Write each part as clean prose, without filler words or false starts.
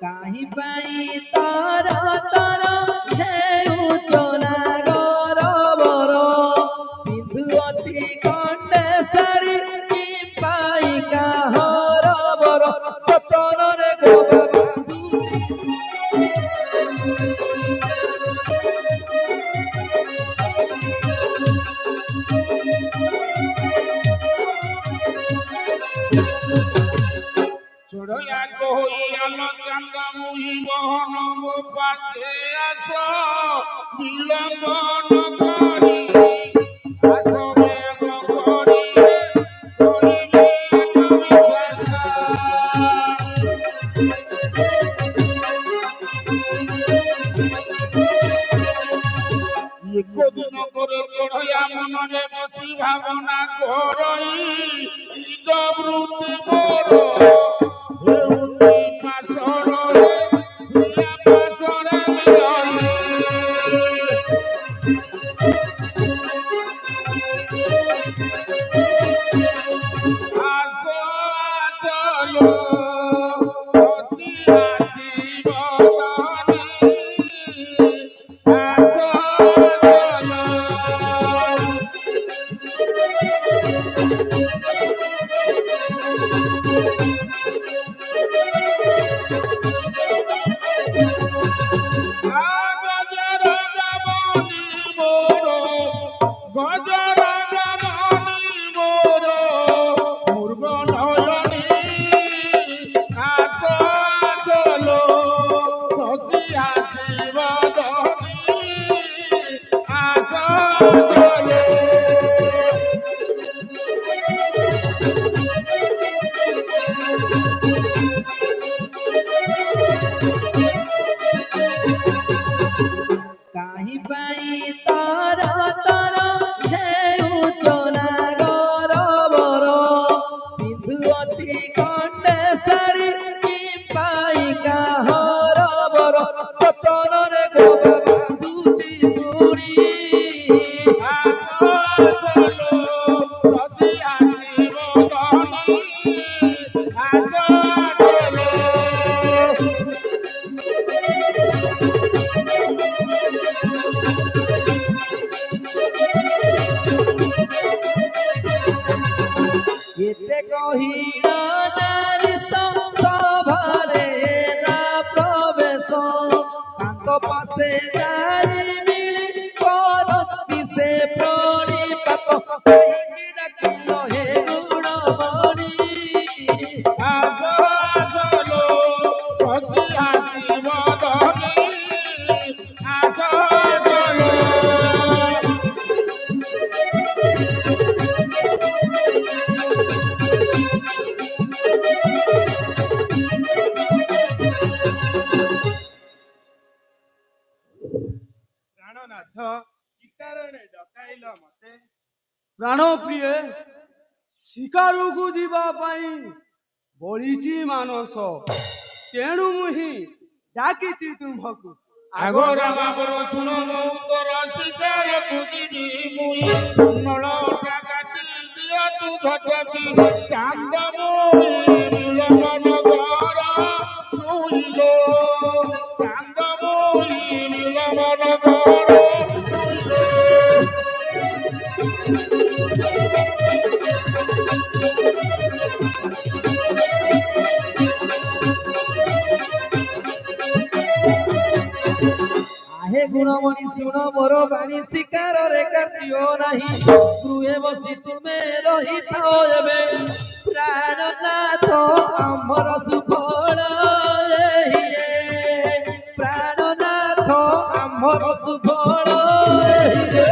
କାହିଁ ପାଇଁ ତର ତର ହେଉଛ ନା ଗରବର ପିନ୍ଧୁଅଛି ଖଣ୍ଡେ ଶାଢ଼ୀ କି ପାଇଁ କାହର ବର ଚତନରେ ଗୋବା চড়য়া কহিয়াল চান্দা মুহি বহন মো পাশে আস বিলম্ব নকরি আস বেগ করিলে করিবে বিশ্বাস একদিন করে চড়য়া মনে বসি ভাবনা করই নিজ বৃত্তি মোর হেউতি পাশরে প্রিয়া পাশরে মিলই আসো চলো সচি আছি বদনি আসো চলো গজর জামনি মোর গজর জামনি মোর মুর্গ নয়নি আসো চলো সচি আছি বদনি আসো চলো କାହିଁ ପାଇଁ ତର ତର ହେଉଛ ନା ଗରବର ପିନ୍ଧୁଅଛି ଖଣ୍ଡେ ଶାଢ଼ୀ କି ପାଇଁ କାହର ବର ଚତନରେ ଗୋବା ବାନ୍ଧୁଛି ପୁଣି আসো চলো সচি আছি বদনি আসো চলো এতে কহিল নারী সভারে না প্রবেশ তাଙ୍କ পাশে যাই মিলি করতি সে প্রণিপাত কাহিঁকি ডাকিল হে গুণমণি আসো চলো সচি আছি বদনি আসো চলো প্রাণনাথ চিতারে ডকাইল মতে ପ୍ରାଣ ପ୍ରିୟ ଶିକାରକୁ ଯିବା ପାଇଁ ବଳିଛି ମାନସ ତେଣୁ ମୁହିଁ ଡାକିଛି ତୁମ୍ଭକୁ আগরা বাবর শুনো মৌতর শিকার বুঝিবি মুই নলটা কাটি দিও তু ঝটপটি চান্দ মুই নীলমন ঘর তুইল চান্দ মুই নীলমন ঘর আহে গুণমণি শুণ মোর বাণী শিকাରରେ କାର୍ଯ୍ୟ ନାହିଁ ଗୃହେ ବସି ତୁମେ ରହିଥାଅ ଏବେ ପ୍ରାଣନାଥ ଆମର ସୁଫଳ ଏହିରେ ପ୍ରାଣନାଥ ଆମର ସୁଫଳ ଏହିରେ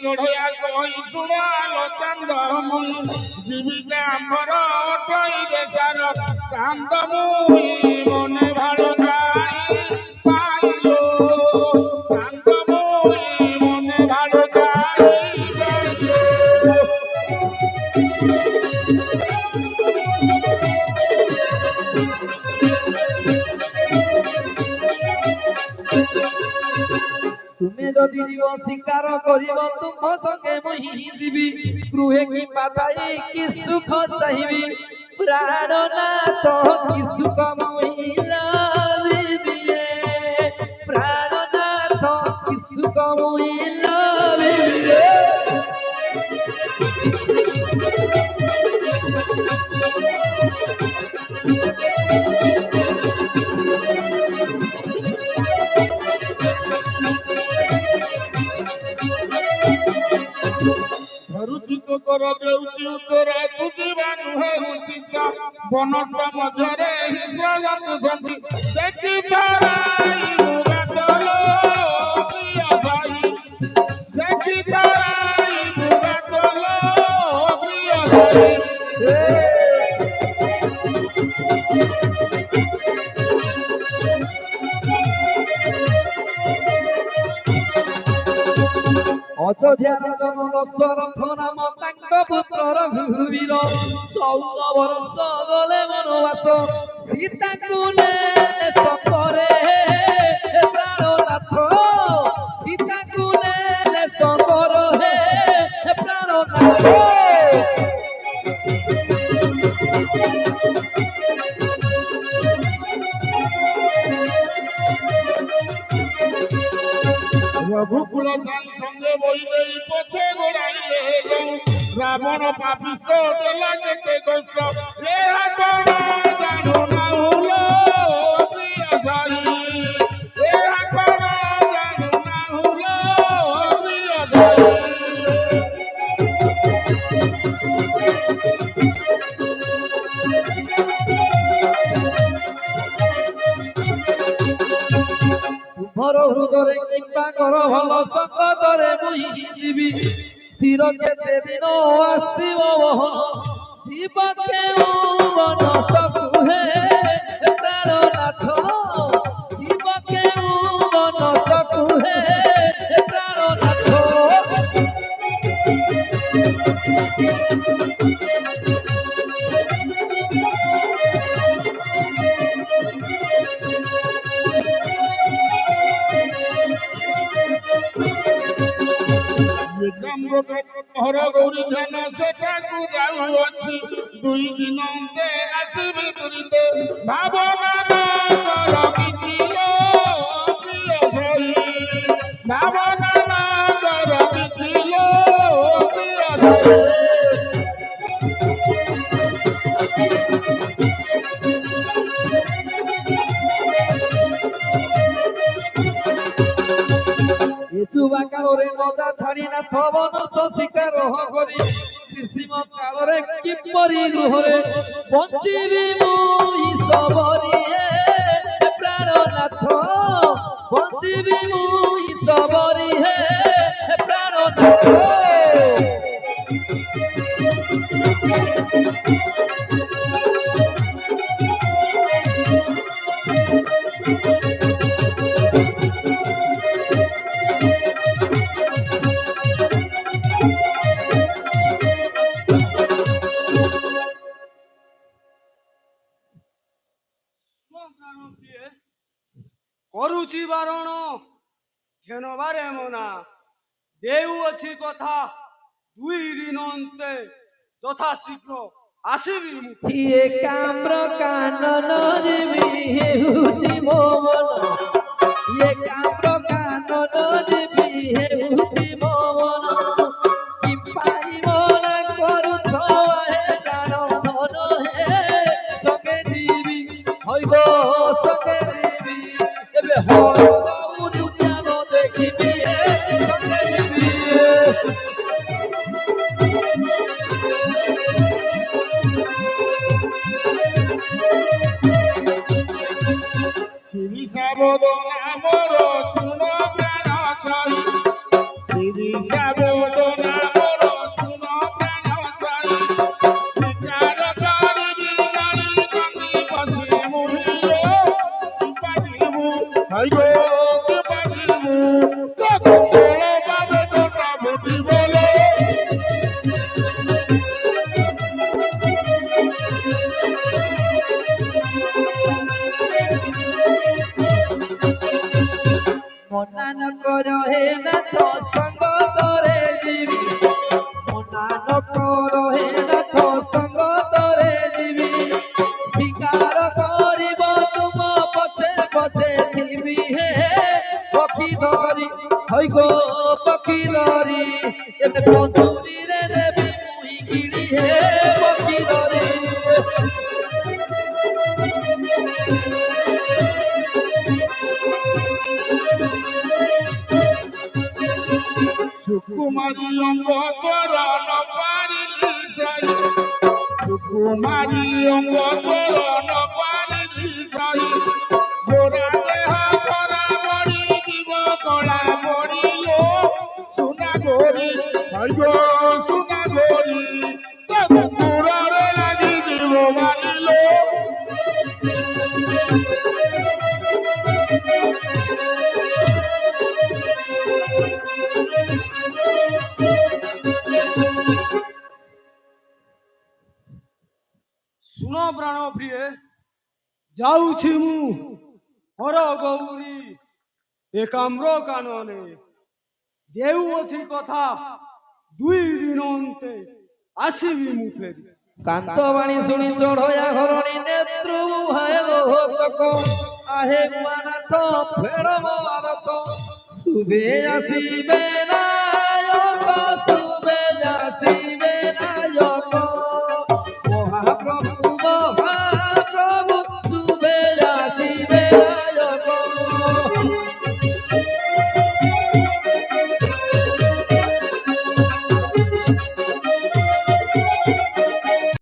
চড়িয়া কই শুনাল চান্দ মুই জীবিকা আমার অটই দেশার চান্দ মুই মনে ভালো যাই পাইল চান্দ মুই মনে ভালো যাই তুমি যদি জীব স্বীকার করিব তুম সঙ্গে মুহি ଯିବି গৃহে কি পাতাই কি সুখ চাহিবি প্রাণনাথ কি সুখ মহিলা বিবিয়ে প্রাণনাথ কি সুখ মহিলা বিবিয়ে ধରୁଚିତ କର ଦେଉଛି ଉତ୍ତର ତୁଜିବା ନୁହେଁ ଉଚିତ ବନସ୍ତ ମଧ୍ୟରେ ହିଂସ ଜନ୍ତୁଛନ୍ତି ଦେଖି ପାରାଇ ମୁଗାଚଲ ପ୍ରିୟ ସାଇ ଦେଖି ପାରାଇ ମୁଗାଚଲ ପ୍ରିୟ ସାଇ অযোধ্যার জন দশরথ নাম তাঙ্ক পুত্র রঘুবীর 14 বর্ষ গলে বনবাস সীতাଙ୍କୁ ନେଲେ ସଙ୍ଗରେ ପ୍ରାଣନାଥ ସୀତାଙ୍କୁ ନେଲେ ସଙ୍ଗରେ ପ୍ରାଣନାଥ রঘুকুল সাই সঙ্গে বই দেই পছে গোড়াইলে রাবণ পাপিষ্ট দেলা কেটে কষ্ট রে হাতন জানো না হলো প্রিয় সাই রে হাতন জানো না হলো প্রিয় সাই ତୁମର ହୃଦୟରେ କୃପା କର ଭଲ ସଙ୍କଟରେ ମୁହିଁ ଯିବି ସ୍ଥିର କେତେ ଦିନ ଆସିବ ମୋହନ ଶିବ କେଉଁ ମନସ କୁହେ ପ୍ରାଣନାଥ ଶିବ କେଉଁ ମନସ କୁହେ ପ୍ରାଣନାଥ হর গৌরী ধ্যান সেটাকু যাউଅଛି ଦୁଇ ଦିନ ଅନ୍ତେ ଆସିବି ତୁରିତେ ଭାବନା କର କିଛି ଲୋ ପ୍ରିୟ ସାଇ ଭାବନା କର କିଛି ଲୋ ପ୍ରିୟ ସାଇ ଏଚୁବା କାଳରେ ନଦା ଛାଡ଼ି ନାଥ ବନସ୍ତ ଶିକାର କରି ଗ୍ରୀଷ୍ମ କାଳରେ କିପରି ଗୃହରେ ବଞ୍ଚିବି ମୁଁ ସବରିଏ ପ୍ରାଣନାଥ ବଞ୍ଚିବି ମୁଁ ସବରିଏ ପ୍ରାଣନାଥ କରୁଛି ବାରଣ ଘେନବାରେ ମନା ଦେଉଅଛି କଥା 2 ଦିନ ଅନ୍ତେ ଯଥା ଶୀଘ୍ର ଆସିବି ମୁଁ କିଏ କାମ୍ର କାନନ ଯିବି ହେଉଛି ମୋ ମନ କିଏ କାମ୍ର କାନନ ଯିବି ହେଉଛି ମୋ ମନ କି ପାଇବ ନା କରୁଛ ହେ ପ୍ରାଣ ଧନ ହେ ସଙ୍ଗେ ଯିବି ହଇବ ସଙ୍ଗେ ଯିବି ଏବେ ହଉ ଦୁନିଆ ଦେଖିବି ସଙ୍ଗେ ଯିବି ଶିରିଷ মনা নকর হে নাথ সঙ্গ তরে দিবি মনা নকর হে নাথ সঙ্গ তরে দিবি শিকার করিব তুম পছে পছে থিবি হে পক্ষী ধরি হই গো পক্ষী ধরি এবে কচুরি রে দেবী মুই গিরি হে পক্ষী ধরি সুকুমারী অঙ্গ করণ পারিলি সাই সুকুমারী অঙ্গ করণ পারিলি সাই গোরা দেহ করা বড়ি জীব কলা বড়িল সোনা গরি ভাই গো সোনা গরি কুকুরে লাগি জীব মারিল ଶୁଣ ପ୍ରାଣ ପ୍ରିୟ ଯାଉଛି ମୁଁ ହର ଗୌରୀ ଏକାମ୍ର କାନନେ ଦେଉଅଛି କଥା 2 ଦିନ ଅନ୍ତେ ଆସିବି ମୁଁ ଫେରି কান্তবাণী শুনি চড়য়া ঘরণী নেত্র মুহায় লোহতক আহে মানাথ ফেড়ম মারত শুভে আসিবে নায়ক শুভে আসিবে